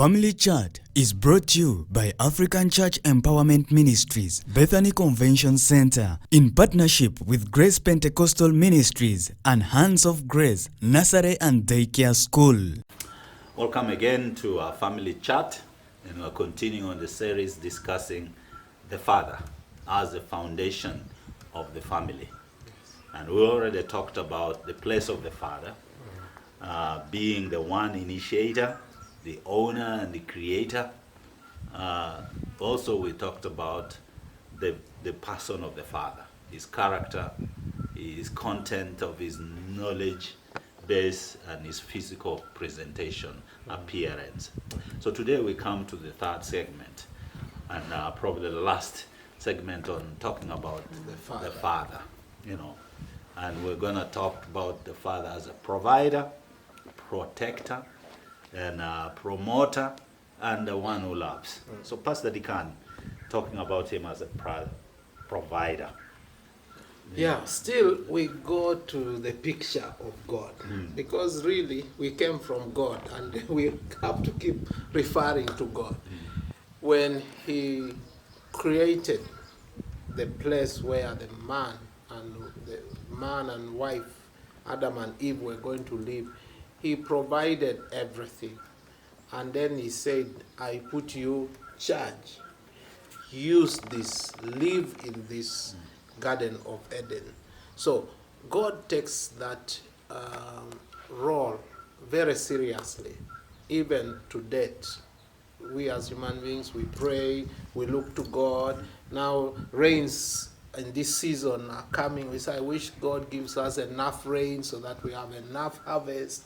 Family Chat is brought to you by African Church Empowerment Ministries, Bethany Convention Center, in partnership with Grace Pentecostal Ministries and Hands of Grace Nursery and Daycare School. Welcome again to our Family Chat, and we're continuing on the series discussing the father as the foundation of the family. And we already talked about the place of the father, being the one initiator, the owner and the creator. Also we talked about the person of the father, his character, his content of his knowledge base, and his physical presentation, appearance. So today we come to the third segment, and probably the last segment on talking about the father, you know. And we're gonna talk about the father as a provider, protector, and promoter, and the one who loves. So Pastor Dikan, talking about him as a provider. Yeah, still we go to the picture of God, because really we came from God, and we have to keep referring to God. When he created the place where the man and wife, Adam and Eve, were going to live, he provided everything. And then he said, I put you charge. Use this, live in this Garden of Eden. So God takes that role very seriously, even to date. we as human beings, we pray, we look to God. Now rains in this season are coming. We say, I wish God gives us enough rain so that we have enough harvest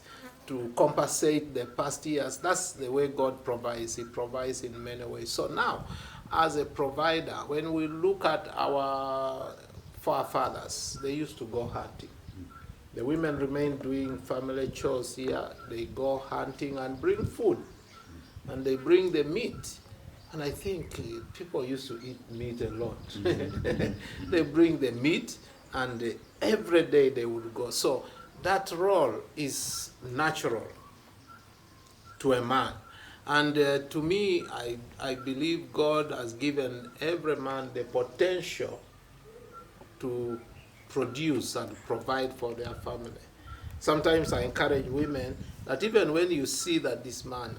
to compensate the past years. That's the way God provides. He provides in many ways. So now, as a provider, when we look at our forefathers, they used to go hunting. The women remain doing family chores here. They go hunting and bring food. And they bring the meat. And I think people used to eat meat a lot. They bring the meat, and every day they would go. So that role is natural to a man. And to me, I believe God has given every man the potential to produce and provide for their family. Sometimes I encourage women that even when you see that this man,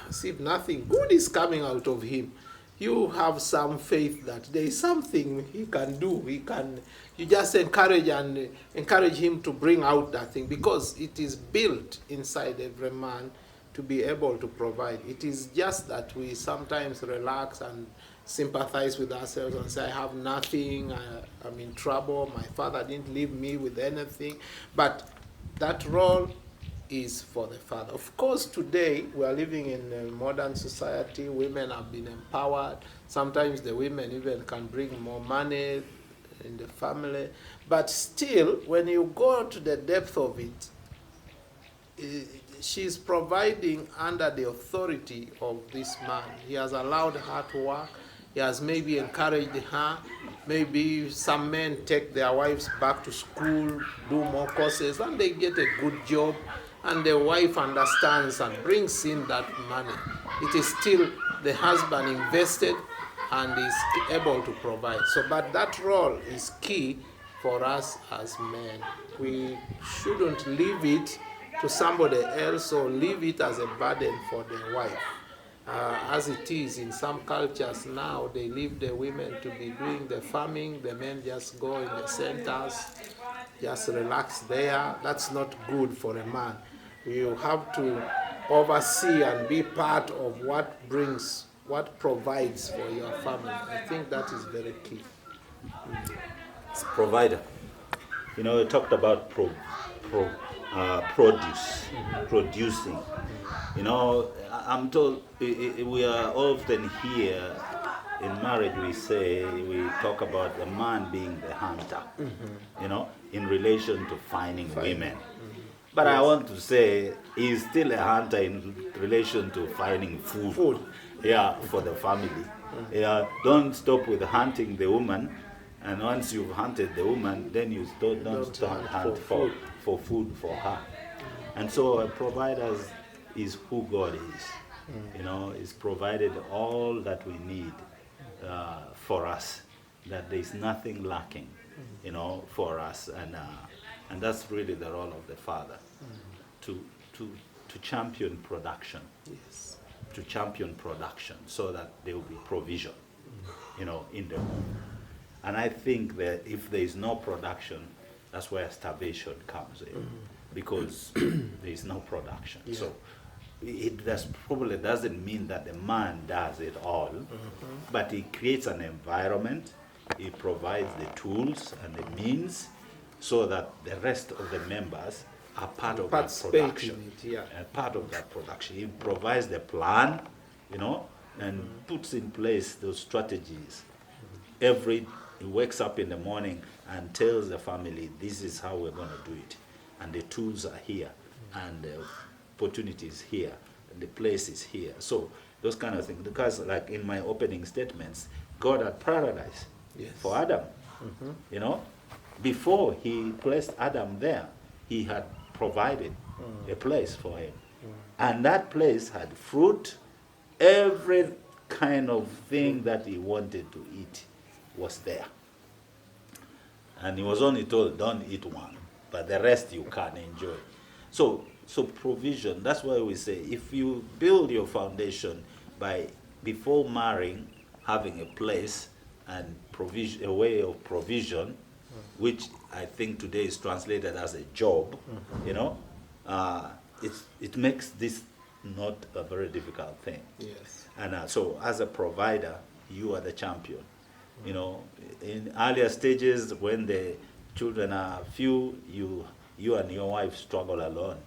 as if nothing good is coming out of him, you have some faith that there is something he can do. You just encourage him to bring out that thing, because it is built inside every man to be able to provide. It is just that we sometimes relax and sympathize with ourselves and say, I have nothing, I'm in trouble, my father didn't leave me with anything. But that role is for the father. Of course, today we are living in a modern society. Women have been empowered. Sometimes the women even can bring more money in the family. But still, when you go to the depth of it, she's providing under the authority of this man. He has allowed her to work. He has maybe encouraged her. Maybe some men take their wives back to school, do more courses, and they get a good job. And the wife understands and brings in that money. It is still the husband invested and is able to provide. So, but that role is key for us as men. We shouldn't leave it to somebody else or leave it as a burden for the wife. As it is in some cultures now, they leave the women to be doing the farming. The men just go in the centers, just relax there. That's not good for a man. You have to oversee and be part of what provides for your family. I think that is very key. It's provider. You know, we talked about producing. You know, I'm told we are often here in marriage. We talk about the man being the hunter. You know, in relation to finding women. But yes. I want to say he's still a hunter in relation to finding food. Yeah, for the family. Yeah, don't stop with hunting the woman, and once you've hunted the woman, then you don't start hunt for food for her. And so a provider is who God is. You know, he's provided all that we need for us, that there is nothing lacking, you know, for us. And that's really the role of the father, to champion production. Yes. To champion production so that there will be provision, you know, in the home. And I think that if there is no production, that's where starvation comes in, because there is no production. Yeah. So it probably doesn't mean that the man does it all, but he creates an environment, he provides the tools and the means so that the rest of the members are part of that production. Part of that production. He provides the plan, you know, and puts in place those strategies. He wakes up in the morning and tells the family, this is how we're going to do it. And the tools are here, and the opportunity is here, and the place is here. So those kind of things. Because like in my opening statements, God had paradise for Adam, you know. Before he placed Adam there, he had provided a place for him. And that place had fruit. Every kind of thing that he wanted to eat was there. And he was only told, don't eat one, but the rest you can enjoy. So provision, that's why we say, if you build your foundation by, before marrying, having a place and provision, a way of provision, which I think today is translated as a job, you know, it makes this not a very difficult thing. Yes. And so as a provider, you are the champion. You know, in earlier stages when the children are few, you and your wife struggle alone.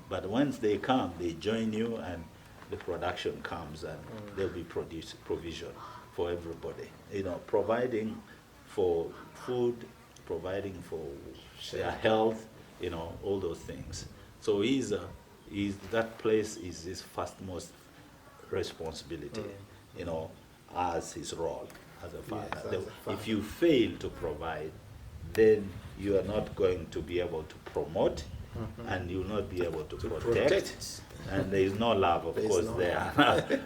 But once they come, they join you and the production comes and there'll be provision for everybody. You know, providing for food, providing for their health, you know, all those things. So that place is his firstmost responsibility, you know, as his role as a father. Yes, as a father. If you fail to provide, then you are not going to be able to promote, and you will not be able to protect. And there is no love, of course, no there.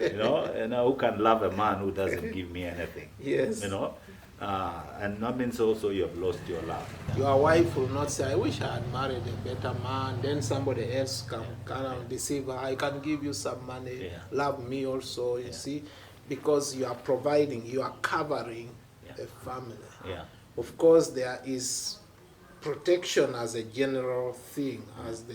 You know, and who can love a man who doesn't give me anything? Yes. You know, and that means also you have lost your love. Your wife will not say, I wish I had married a better man. Then somebody else can deceive her. I can give you some money. Yeah. Love me also, you see. Because you are providing, you are covering Yeah. a family. Yeah. Of course, there is protection as a general thing, as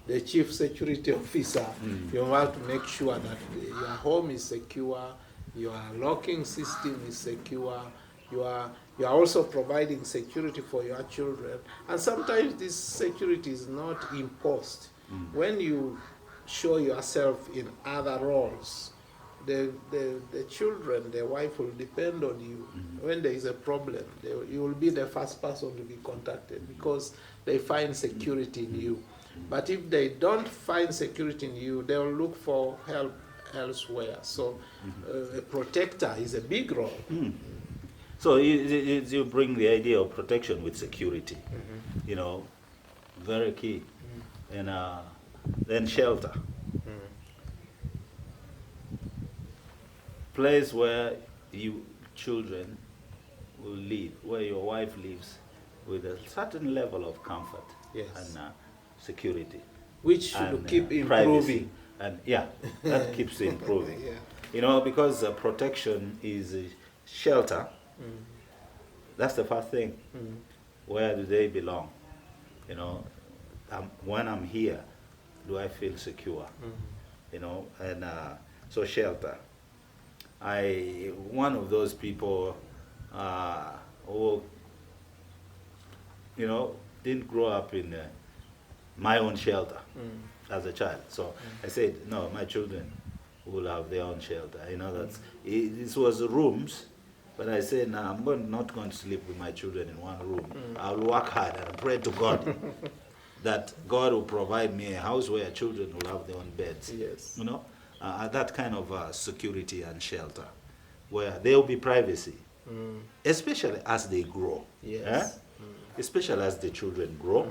the chief security officer. You want to make sure that your home is secure, your locking system is secure, you are also providing security for your children. And sometimes this security is not imposed. When you show yourself in other roles, the children, the wife will depend on you. When there is a problem, you will be the first person to be contacted because they find security in you. But if they don't find security in you, they will look for help elsewhere. So a protector is a big role. So you bring the idea of protection with security, you know, very key. And then shelter. Place where you children will live, where your wife lives with a certain level of comfort Yes. and security. Which should And, keep privacy. improving. And yeah, that keeps improving. Yeah. You know, because protection is shelter. That's the first thing. Where do they belong? You know, when I'm here, do I feel secure? You know, and so shelter. One of those people who, you know, didn't grow up in my own shelter as a child. So I said, no, my children will have their own shelter. You know, this was rooms, but I said, no, I'm not going to sleep with my children in one room. I'll work hard and pray to God that God will provide me a house where children will have their own beds. Yes. You know, that kind of security and shelter, where there will be privacy, especially as they grow. Yes. Especially as the children grow.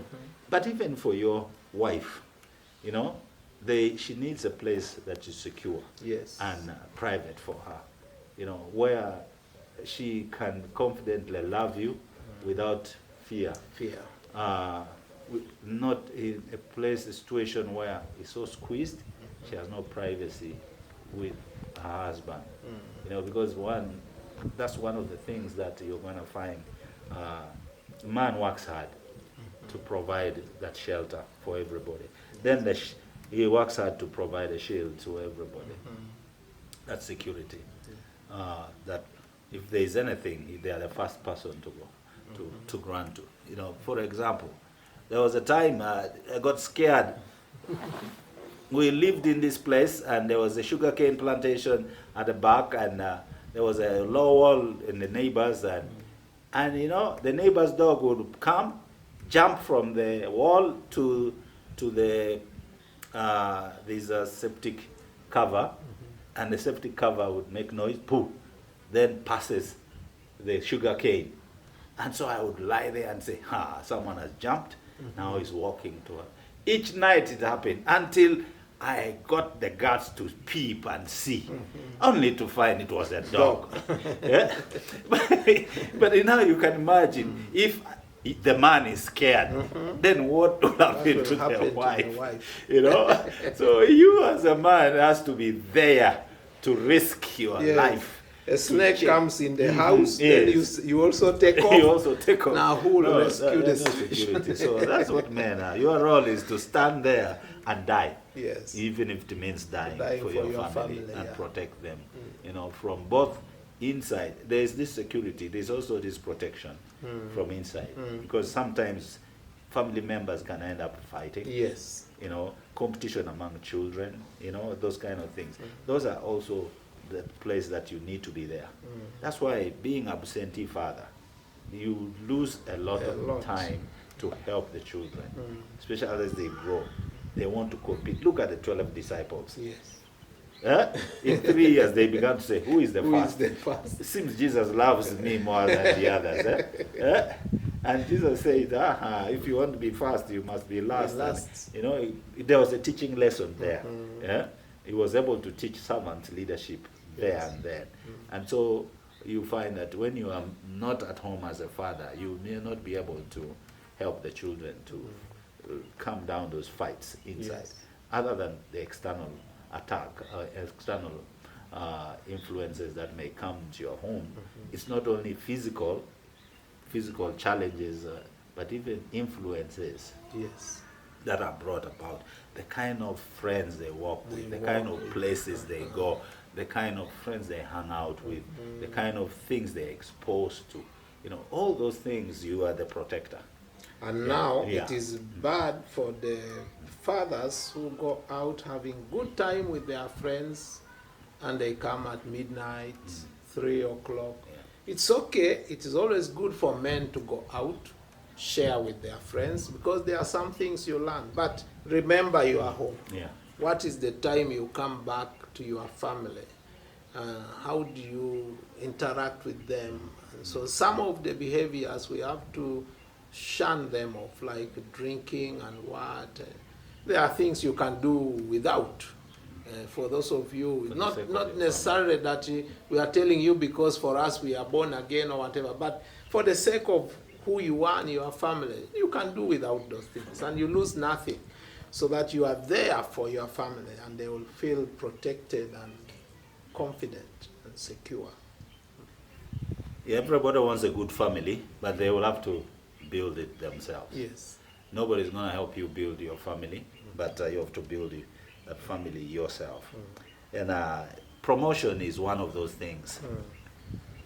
But even for your wife, you know, she needs a place that is secure Yes. and private for her, you know, where she can confidently love you without fear. Fear. Not in a situation where it's so squeezed, she has no privacy with her husband. You know, because that's one of the things that you're going to find. Man works hard to provide that shelter for everybody. Then he works hard to provide a shield to everybody. That security. That if there is anything, they are the first person to go to grant to. You know, for example, there was a time I got scared. We lived in this place, and there was a sugarcane plantation at the back, and there was a low wall in the neighbors, and you know, the neighbor's dog would come, jump from the wall to the there's a septic cover, and the septic cover would make noise, poof, then passes the sugarcane, and so I would lie there and say, someone has jumped, now he's walking to her. Each night it happened until I got the guts to peep and see, only to find it was a dog. Yeah? But now you can imagine, if the man is scared, then what will happen to the wife? You know? So you as a man has to be there to risk your life. A snake comes in the house, Yes. then you also take off. You also take off. Now who will rescue the that's situation? security. So that's what men are. Your role is to stand there and die. Yes. Even if it means dying, Dying for your family, and yeah. protect them, from both inside. There's this security, there's also this protection from inside, because sometimes family members can end up fighting. Yes. Competition among children, those kind of things. Those are also the place that you need to be there. That's why being absentee father, you lose a lot of time to help the children, especially as they grow. They want to compete. Look at the 12 disciples. Yes. In 3 years, they began to say, who is the first? Who is the first? It seems Jesus loves me more than the others. And Jesus said, if you want to be first, you must be last. And, there was a teaching lesson there. He was able to teach servant leadership there and then. And so you find that when you are not at home as a father, you may not be able to help the children to calm down those fights inside, other than the external attack, external influences that may come to your home. It's not only physical challenges, but even influences that are brought about. The kind of friends they walk with, the kind of places they go, the kind of friends they hang out with, the kind of things they're exposed to. All those things, you are the protector. And now it is bad for the fathers who go out having good time with their friends and they come at midnight, 3 o'clock. It's okay. It is always good for men to go out, share with their friends, because there are some things you learn. But remember, you are home. What is the time you come back to your family? How do you interact with them? And so some of the behaviors we have to shun them off, like drinking and what. There are things you can do without. For those of you, not necessarily that we are telling you because for us we are born again or whatever, but for the sake of who you are and your family, you can do without those things and you lose nothing, so that you are there for your family and they will feel protected and confident and secure. Everybody wants a good family, but they will have to build it themselves. Yes. Nobody's going to help you build your family, but you have to build that family yourself. And promotion is one of those things.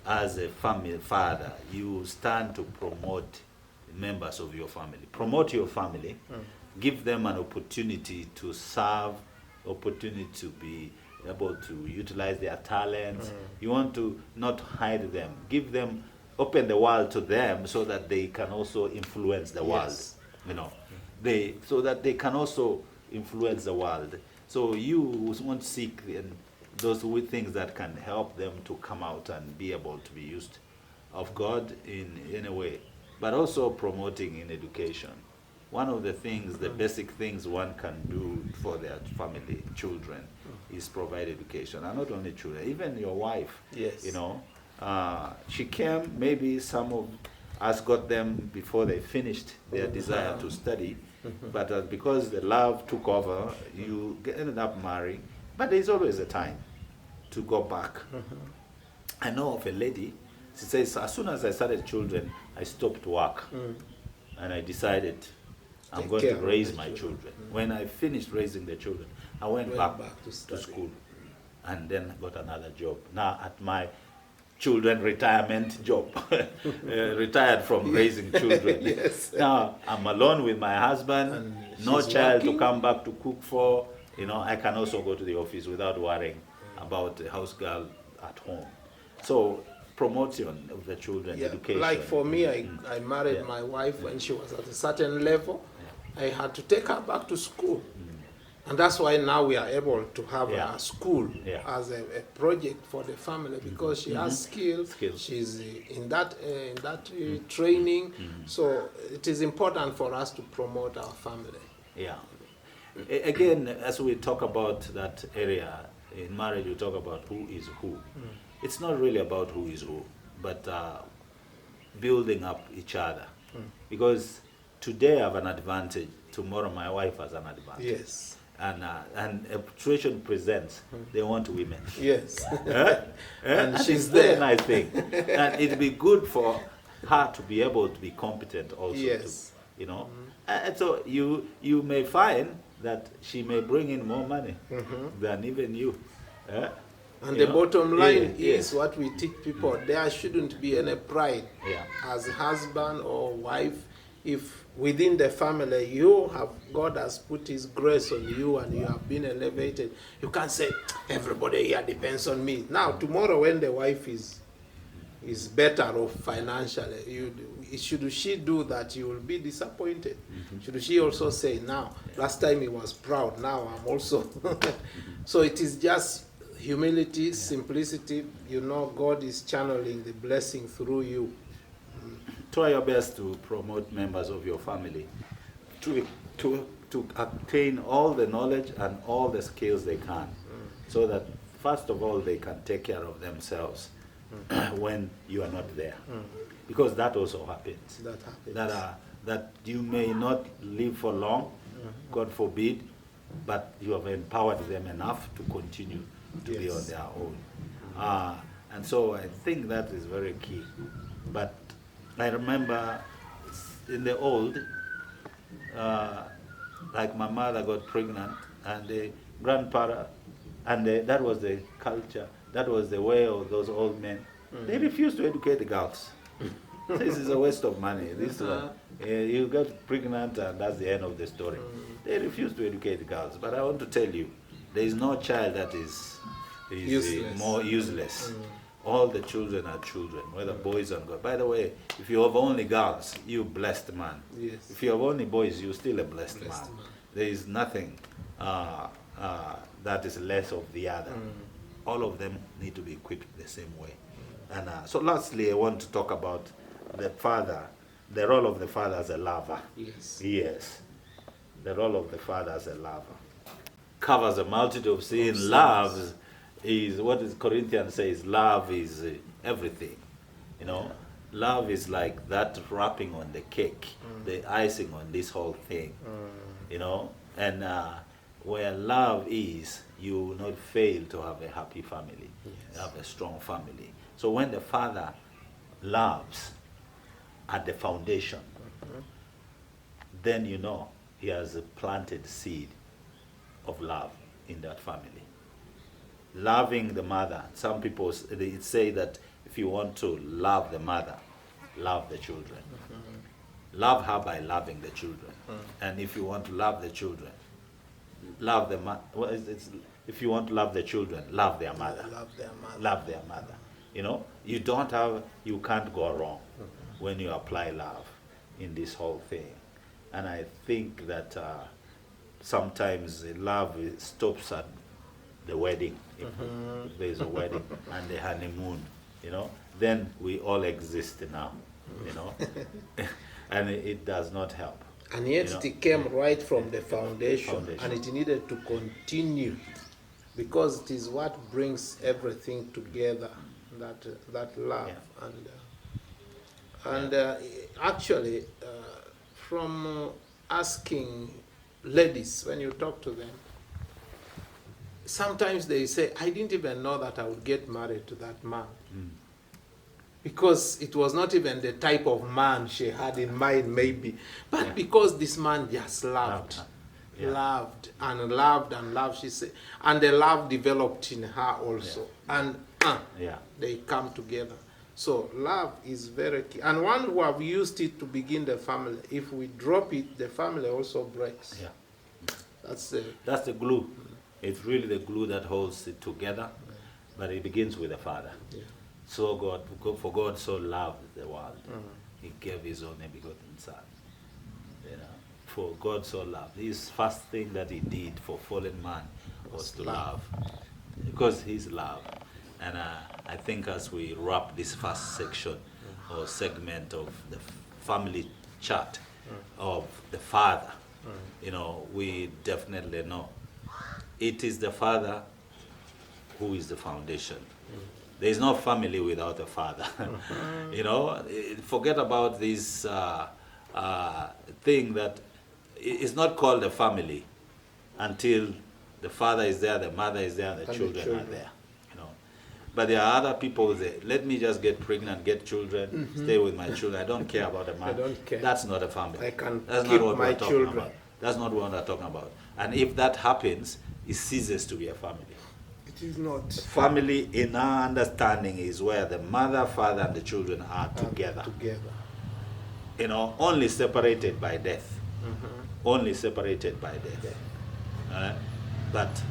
As a family father, you stand to promote members of your family. Promote your family, give them an opportunity to serve, opportunity to be able to utilize their talents. You want to not hide them. Give them, open the world to them so that they can also influence the world. So that they can also influence the world. So you want to seek those things that can help them to come out and be able to be used of God in a way, but also promoting in education. One of the things, the basic things one can do for their family, children, is provide education. And not only children, even your wife. Yes. She came, maybe some of us got them before they finished their desire to study, but because the love took over, you ended up marrying. But there's always a time to go back. I know of a lady, she says, as soon as I started children, I stopped work. And I decided I'm going to raise my children. When I finished raising the children, I went back to school and then got another job. Now at my children retirement job, retired from raising children. Yes. Now I'm alone with my husband, And no she's child working. to come back to cook for. I can also go to the office without worrying about the house girl at home. So promotion of the children, education. Like for me, I married my wife when she was at a certain level. I had to take her back to school. And that's why now we are able to have a school as a project for the family, because she has skills. She's in that training. So it is important for us to promote our family. Yeah. Again, as we talk about that area, in marriage we talk about who is who. It's not really about who is who, but building up each other. Because today I have an advantage, tomorrow my wife has an advantage. Yes. And a situation presents, they want women. Yes. And she's it's there. a nice thing. And it'd be good for her to be able to be competent also. Yes. And so you may find that she may bring in more money than even you. Eh? And You the know? bottom line Yeah, is what we teach people. There shouldn't be any pride Yeah. as husband or wife. If within the family God has put his grace on you and you have been elevated, you can't say everybody here depends on me. Now tomorrow when the wife is better off financially, should she do that, you will be disappointed. Should she also say, now last time he was proud, now I'm also so it is just humility, simplicity. God is channeling the blessing through you. Try your best to promote members of your family to attain all the knowledge and all the skills they can, so that first of all they can take care of themselves when you are not there, because that also happens. That happens. That you may not live for long, God forbid, but you have empowered them enough to continue to be on their own. And so I think that is very key. But I remember in the old, like my mother got pregnant, and the grandpa, and that was the culture, that was the way of those old men. They refused to educate the girls. This is a waste of money. You get pregnant and that's the end of the story. They refuse to educate the girls. But I want to tell you, there is no child that is Useless. More useless. All the children are children, whether boys or girls. By the way, if you have only girls, you blessed man. Yes. If you have only boys, you're still a blessed man. There is nothing that is less of the other. All of them need to be equipped the same way. And so lastly, I want to talk about the father, the role of the father as a lover. Yes. Yes. The role of the father as a lover covers a multitude of sins. Love is what Corinthians says, love is everything. Love is like that wrapping on the cake, the icing on this whole thing. And where love is, you will not fail to have a happy family, have a strong family. So when the father loves at the foundation, then he has planted seed of love in that family. Loving the mother. Some people say that if you want to love the mother, love the children. Love her by loving the children. And if you want to love the children, love the mother. If you want to love the children, love their mother. Love their mother. Love their mother. You can't go wrong when you apply love in this whole thing. And I think that sometimes love stops at the wedding, if there's a wedding, and the honeymoon, then we all exist now, and it does not help. And yet it came right from the foundation, and it needed to continue, because it is what brings everything together, that love. Actually, from asking ladies, when you talk to them, sometimes they say, I didn't even know that I would get married to that man. Because it was not even the type of man she had in mind, maybe. But because this man just loved and loved, she said. And the love developed in her also. And they come together. So love is very key. And one who have used it to begin the family, if we drop it, the family also breaks. That's the glue. It's really the glue that holds it together, but it begins with the Father. So for God so loved the world, He gave His only begotten Son. For God so loved. His first thing that He did for fallen man was to love, because He's love. And I think as we wrap this first section or segment of the family chart of the Father, we definitely know it is the Father who is the foundation. There is no family without a father. Forget about this thing that is not called a family until the father is there, the mother is there, and the children are there. But there are other people who say, let me just get pregnant, get children, stay with my children. I don't care about a man. I don't care. That's not a family. I can That's keep not what my we're talking children. about. That's not what we're talking about. And if that happens, it ceases to be a family. It is not. Family, in our understanding, is where the mother, father, and the children are together. You know, only separated by death. Only separated by death. But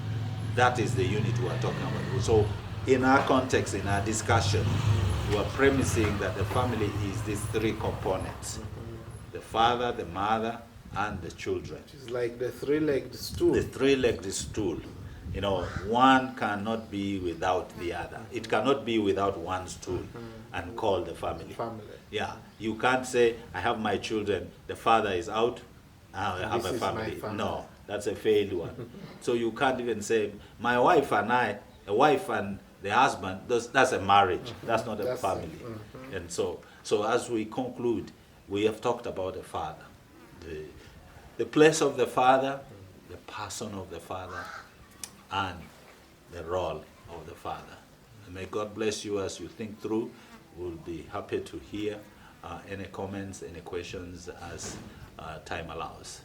that is the unit we are talking about. So, in our context, in our discussion, we are premising that the family is these three components: the father, the mother, and the children. It's like the three-legged stool. The three-legged stool. You know, one cannot be without the other. It cannot be without one stool and call the family. Yeah, you can't say, I have my children, the father is out, I have a family. No, that's a failed one. So you can't even say, my wife and I, a wife and the husband, that's a marriage. That's not a family. And so as we conclude, we have talked about the father, the place of the father, the person of the father, and the role of the father. And may God bless you as you think through. We'll be happy to hear any comments, any questions as time allows.